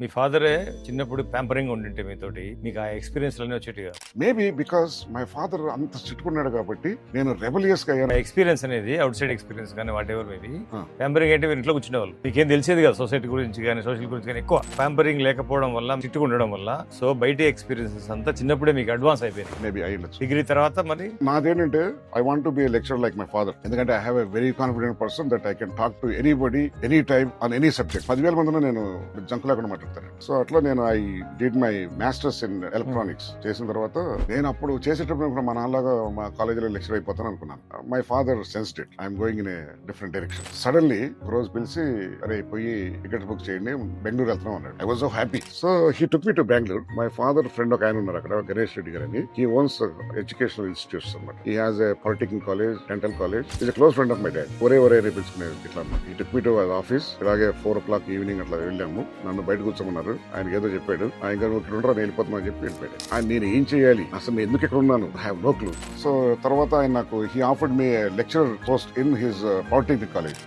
మీ ఫాదరే చిన్నప్పుడు ప్యాంపరింగ్ ఉండింటే మీతోటి మీకు ఆ ఎక్స్పీరియన్స్ అన్నీ వచ్చేటిగా. మేబీ బికాస్ మై ఫాదర్ అంత చిట్టుకున్నాడు కాబట్టి నేను రెబలియస్ గా అయ్యాను. ఎక్స్పీరియన్స్ అనేది అవుట్ సైడ్ ఎక్స్పీరియన్స్ కానీ what ever maybe Ah. Pampering అంటే మీరు ఇంట్లో కూర్చునేవాళ్ళు, మీకేం తెలిసేది కదా సొసైటీ గురించి కానీ సోషల్ గురించి కానీ. ఎక్కువ ప్యాంపరింగ్ లేకపోవడం వల్ల, చిట్టుకు ఉండడం వల్ల, సో బయట ఎక్స్పీరియన్సెస్ అంతా చిన్నప్పుడే మీకు అడ్వాన్స్ అయిపోయింది. మేబీ అయ్యొచ్చు. డిగ్రీ తర్వాత మరి నాదేంటంటే I want to be lecture like my father. ఎందుకంటే I have a very confident person that I can talk to anybody any time on any subject. 10,000 మందిలో నేను జంకు లేకుండా మాట్లాడతాను. సో అట్లా నేను I did my masters in electronics. చేసిన తర్వాత నేను అప్పుడు చేసేటప్పుడు మా నాన్నలాగా మా కాలేజీలో లెక్చర్ అయిపోతాను అనుకున్నాను. My father sensed it. I'm going in a different direction. Suddenly రోజు పిలిచి అరే పోయి టికెట్ బుక్ చేయండి, బెంగళూరు వెళ్తున్నాం అన్నాడు. I was so happy. So he took me to Bengaluru. My father friend ఒక ఆయన ఉన్నారు అక్కడ, గణేష్ రెడ్డి గారు అని. హీ ఓన్స్ ఎడ్యుకేషనల్ ఇన్స్టిట్యూట్స్ అనమాట. He has a polytechnic college, dental college. Is a close friend of my dad. ఒరే పిలుచుకునేది ఇట్లా అనమాట. ఈ టుక్ మీ టు ఆఫీస్. ఇలాగే 4 o'clock ఈవినింగ్ అట్లా వెళ్ళాము. నన్ను బయట కూర్చోమన్నారు. ఆయనకి ఏదో చెప్పాడు. ఆయన ఇక్కడ ఉండరా, నేను వెళ్ళిపోతున్నా అని చెప్పి వెళ్ళిపోయాడు. ఆయన నేను ఏం చేయాలి, అసలు నేను ఎందుకు ఇక్కడ ఉన్నాను, I have no clue. So తర్వాత ఆయన నాకు he offered me lecturer post in his polytechnic college.